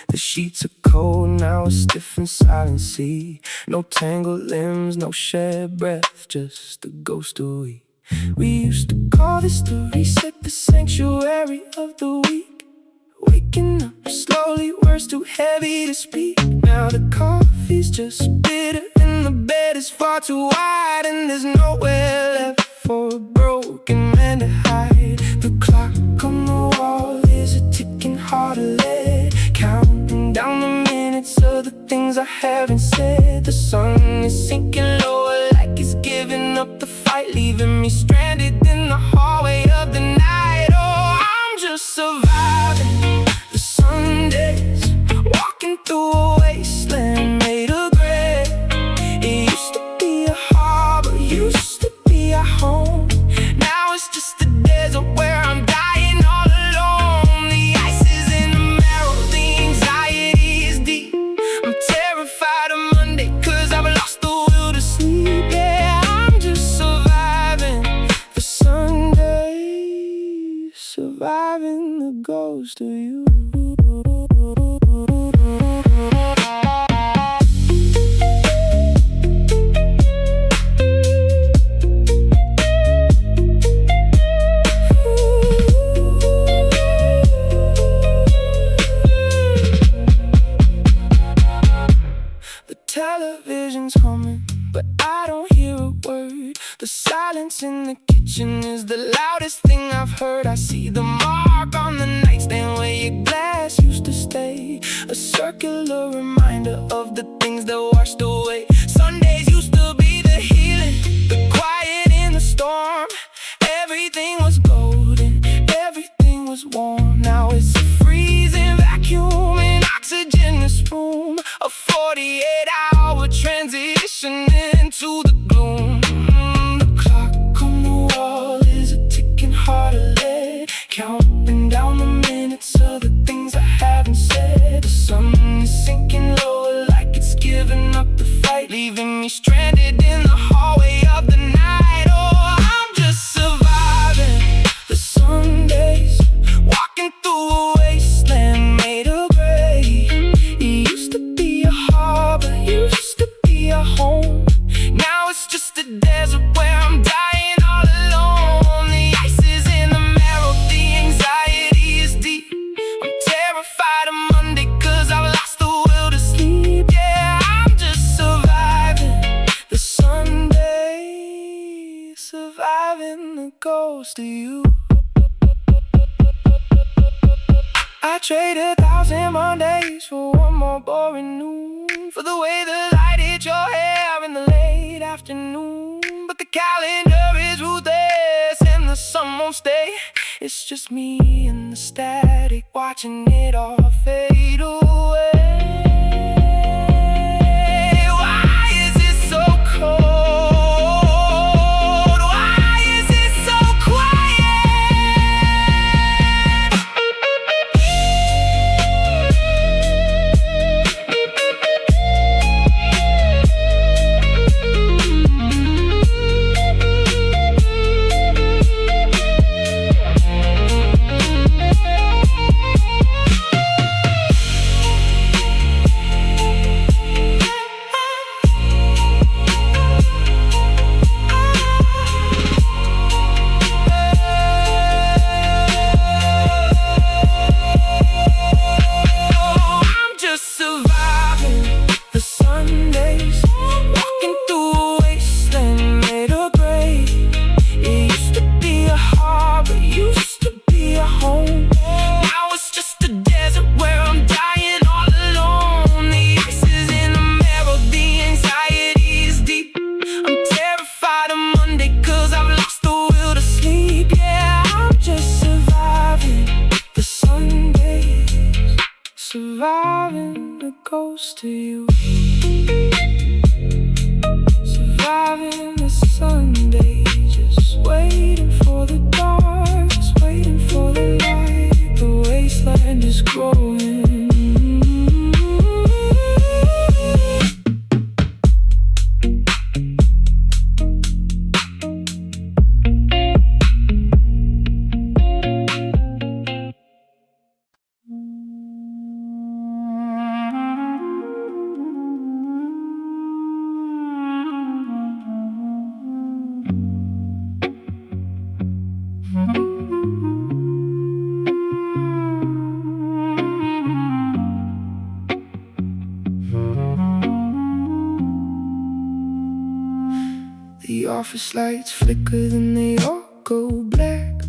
The sheets are cold, now a stiff and silent sea. No tangled limbs, no shed breath, just the ghost of we. We used to call this the reset, the sanctuary of the week. Waking up slowly, words too heavy to speak. Now the coffee's just bitter and the bed is far too wide, and there's nowhere left for a broken man to hide. The clock on the wall is a ticking heart of lead, counting down the minutes of the things I haven't said. The sun is sinking lower like it's giving up the fight, leaving me stranded in the hallway of the night. Oh, I'm just surviving the Sundays, walking through a wasteland made of gray. It used to be a harbor, used to be a home. Now it's just a desert where I'm dying all alone. The ice is in the marrow, the anxiety is deep. I'm terrified of Monday cause I've lost the will to sleep. Yeah, I'm just surviving the Sunday, surviving the ghost of you. Television's humming, but I don't hear a word. The silence in the kitchen is the loudest thing I've heard. I see the mark on the nightstand where your glass used to stay, a circular reminder of the things that washed away. Sundays used to be the healing, the quiet in the storm. Everything was golden, everything was warm. Now it's a freezing vacuum in oxygenless room, a 48-hour transition into the gloom. The clock on the wall is a ticking heart of lead, counting down the minutes of the things I haven't said. The sun is sinking lower like it's giving up the fight, leaving me stranded in the hallway of the night. Oh, I'm just surviving the Sundays, walking through a wasteland made of gray. It used to be a harbor, used to be a home. Now it's just a desert where I'm dying all alone. The ice is in the marrow, the anxiety is deep. I'm terrified of Monday cause I've lost the will to sleep. Yeah, I'm just surviving the Sunday, surviving the ghost of you. I trade 1,000 Mondays for one more boring noon, for the way the light hit your hair in the late afternoon. But the calendar is ruthless and the sun won't stay. It's just me and the static, watching it all fade away. Why is it so cold? Why is it so The office lights flicker, then they all go black.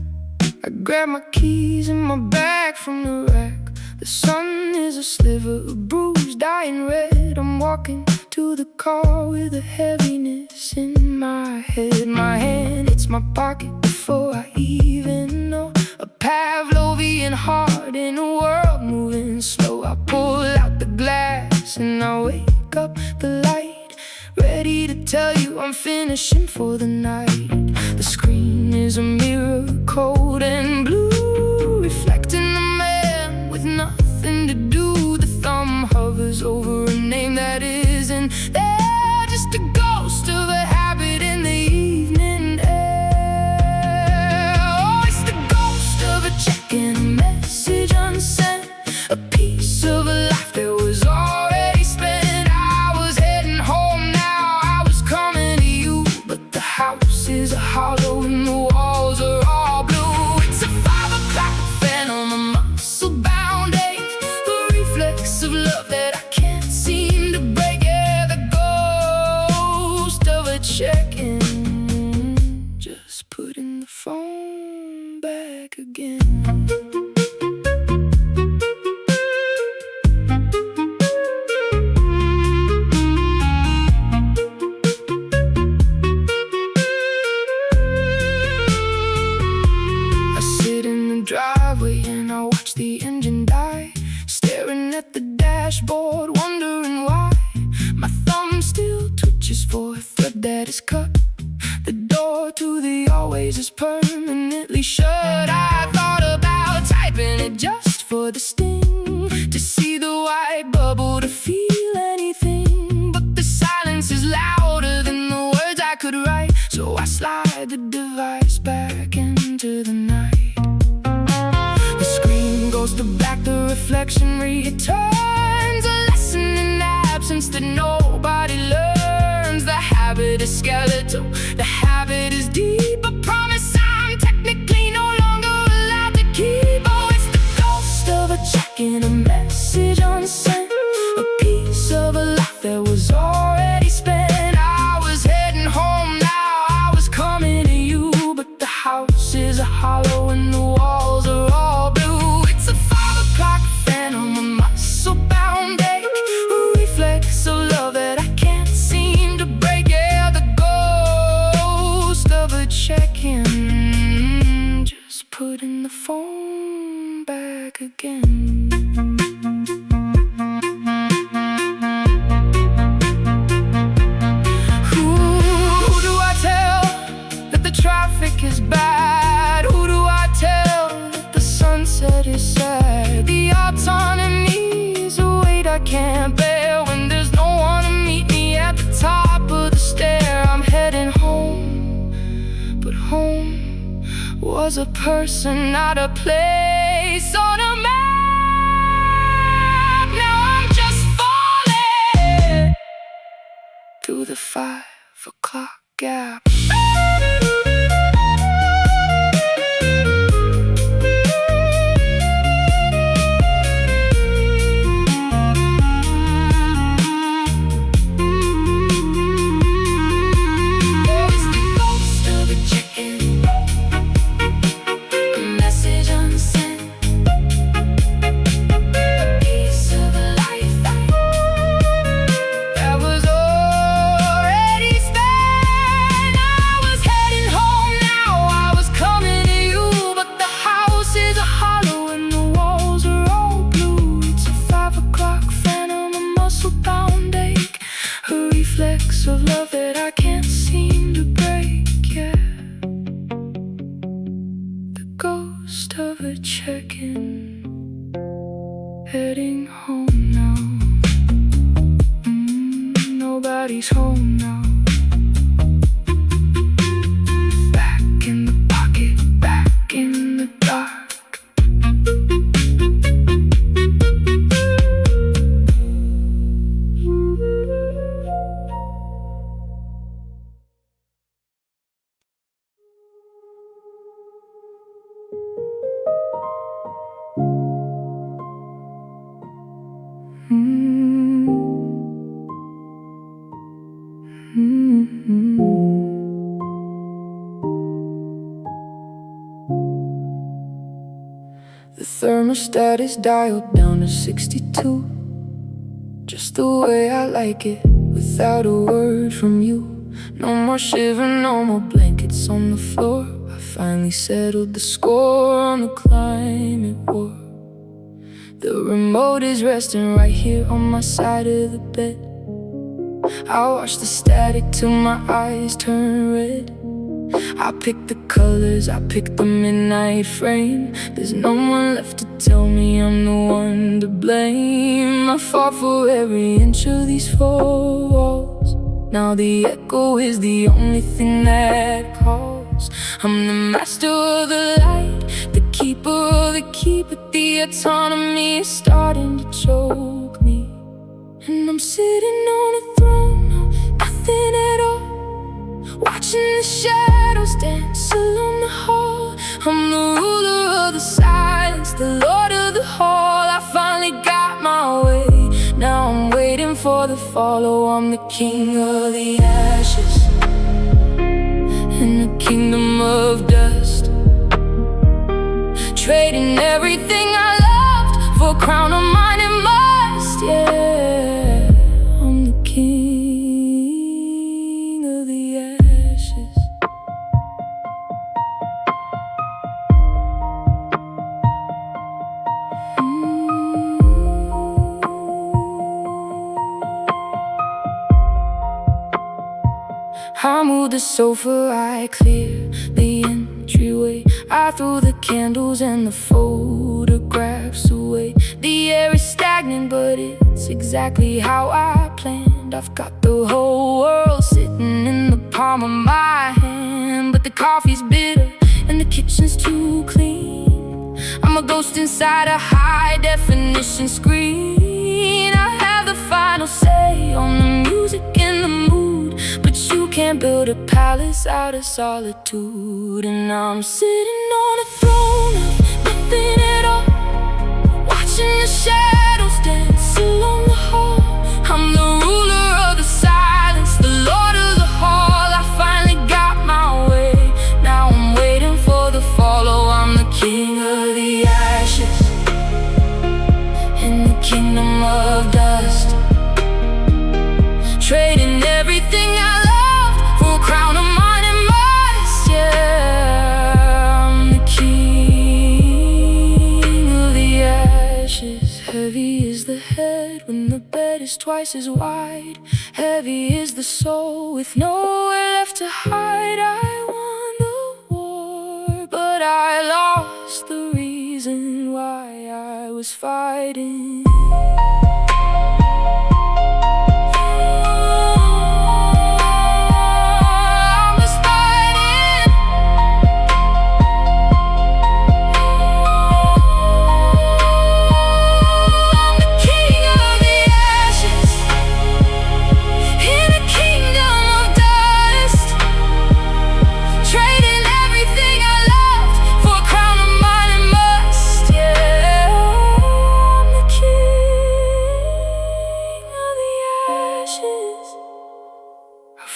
I grab my keys and my bag from the rack. The sun is a sliver of bruised, dying red. I'm walking to the car with a heaviness in my head. My hand hits my pocket before I even know. A Pavlovian heart in a world moving slow. I pull out the glass and I wake up the light, ready to tell you I'm finishing for the night. The screen is a mirror, cold and blue, reflecting the man with nothing to do. The thumb hovers over a name that isn't there, just a ghost of a habit in the evening air. Oh, it's the ghost of a check and a message unsent, a piece of a life that was already spent. I was heading home now, I was coming to you, but the house is a hollow and the walls are all blue. It's a 5 o'clock phantom, a muscle-bound ache, the reflex of love that I can't seem to break. Yeah, the ghost of a check-in, just putting the phone back again. Driveway and I watch the engine die, staring at the dashboard, wondering why. My thumb still twitches for a thread that is cut. The door to the always is permanently shut. I thought about typing it just for the sting, to see the white bubble, to feel anything. But the silence is louder than the words I could write, so I slide the device back into the night. Goes to black, the reflection returns, a lesson in absence that nobody learns. The habit is skeletal, the habit is deep. I promise I'm technically no longer allowed to keep. Oh, it's the ghost of a check and a message unsent, a piece of a life that was already spent. I was heading home now, I was coming to you, but the house is a hollow and the walls are all blue. It's a 5 o'clock phantom, a muscle-bound ache, a reflex of love that I can't seem to break. Yeah, the ghost of a check-in, just putting the phone back again. Who do I tell that the traffic is bad? Who do I tell that the sunset is sad? The autonomy's a weight I can't bear when there's no one to meet me at the top of the stair. I'm heading home, but home was a person, not a place on a map. Now I'm just falling through the 5 o'clock gap. thermostat is dialed down to 62, just the way I like it, without a word from you. No more shiver, no more blankets on the floor. I finally settled the score on the climate war. The remote is resting right here on my side of the bed. I watch the static till my eyes turn red. I pick the colors, I pick the midnight frame. There's no one left to tell me I'm the one to blame. I fought for every inch of these four walls. Now the echo is the only thing that calls. I'm the master of the light, the keeper of the key, but the autonomy is starting to choke me. And I'm sitting on a throne of nothing at all, watching the shadows dance along the hall. I'm the ruler of the silence, the lord of the hall. I finally got my way, now I'm waiting for the follow. I'm the king of the ashes, in the kingdom of dust, trading everything I loved for a crown of mine and must. Yeah, I'm the king of the ashes. I move the sofa, I clear the entryway. I threw the candles and the photographs away. The air is stagnant, but it's exactly how I planned. I've got the whole world sitting in the palm of my hand, but the coffee's bitter and the kitchen's too clean. I'm a ghost inside a high-definition screen. I have the final say on the music and the mood, but you can't build a palace out of solitude. And I'm sitting on a throne of nothing at all, watching the shadows dance along the hall. I'm the ruler of the silence, the lord of the hall. I finally got my way, now I'm waiting for the follow. I'm the king of the ashes, in the kingdom of dust, trading everything I loved for a crown of mine and must. Yeah, I'm the king of the ashes. Heavy is the head when the bed is twice as wide. Heavy is the soul with nowhere left to hide. I won the war, but I lost the reason why I was fighting.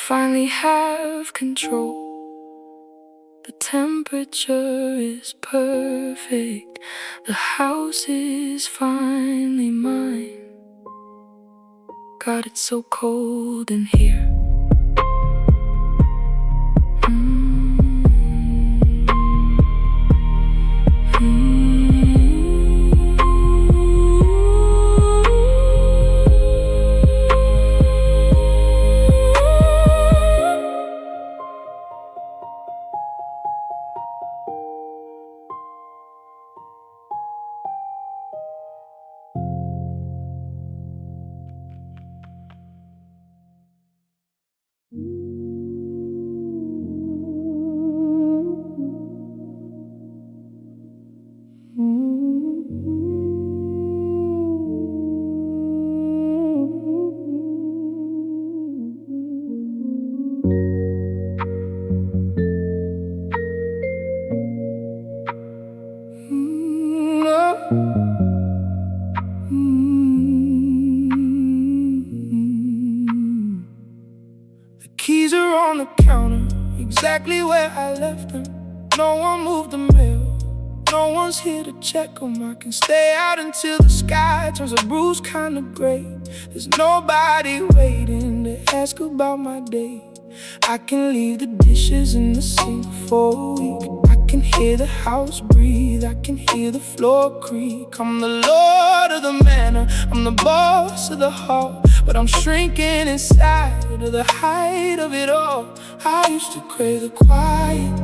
Finally have control. The temperature is perfect. The house is finally mine. God, it's so cold in here. The keys are on the counter, exactly where I left them. No one moved the mail, No one's here to check 'em. I can stay out until the sky turns a bruise kinda gray. There's nobody waiting to ask about my day. I can leave the dishes in the sink for a week. I can hear the house breathe, I can hear the floor creak. I'm the lord of the manor, I'm the boss of the hall, but I'm shrinking inside of the height of it all. I used to crave the quiet,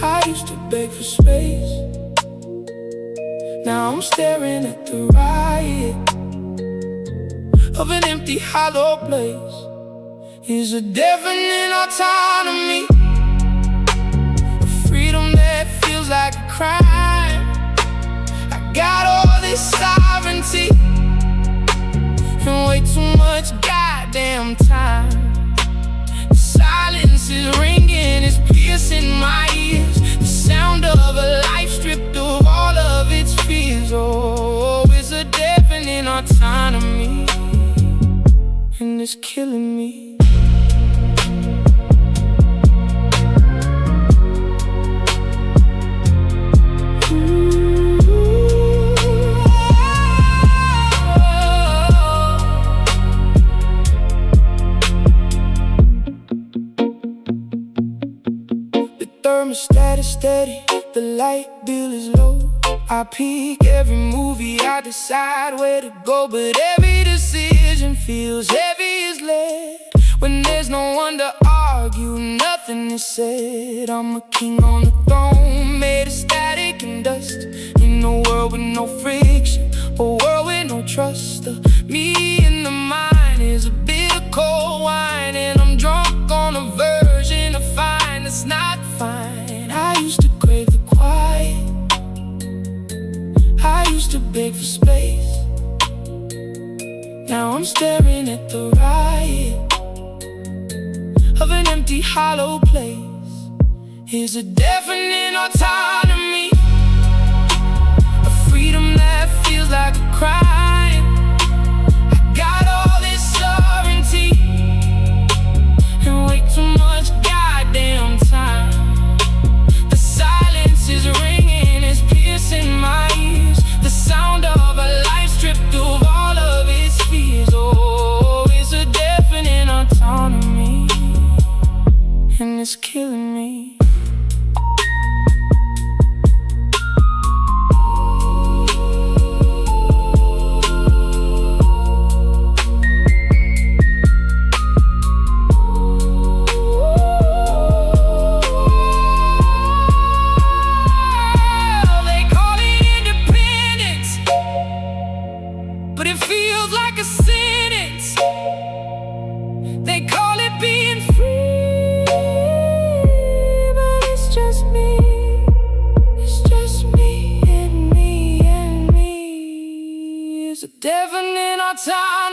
I used to beg for space. Now I'm staring at the riot of an empty, hollow place. Is a deafening autonomy, a freedom that feels like a crime. I got all this sovereignty and way too much goddamn time. The silence is ringing, it's piercing my ears. The sound of a life stripped of all of its fears. Oh, it's a deafening autonomy, and it's killing me. Thermostat is steady, the light bill is low. I peek every movie, I decide where to go, but every decision feels heavy as lead. When there's no one to argue, nothing is said. I'm a king on the throne, made of static and dust. In a world with no friction, a world with no trust. Me in the mind is a bit of cold wine, and I'm drunk on a version of fine that's not fine. I used to crave the quiet, I used to beg for space. Now I'm staring at the riot of an empty, hollow place. Is a deafening autonomy, a freedom that feels like a crime. I got all this sovereignty and way too much goddamn time. The silence is ringing, it's piercing my ears. The sound of a life stripped of all of its fears. Oh, it's a deafening autonomy, and it's killing me. But it feels like a sentence. They call it being free, but it's just me. It's just me and me and me. It's a deafening autonomy.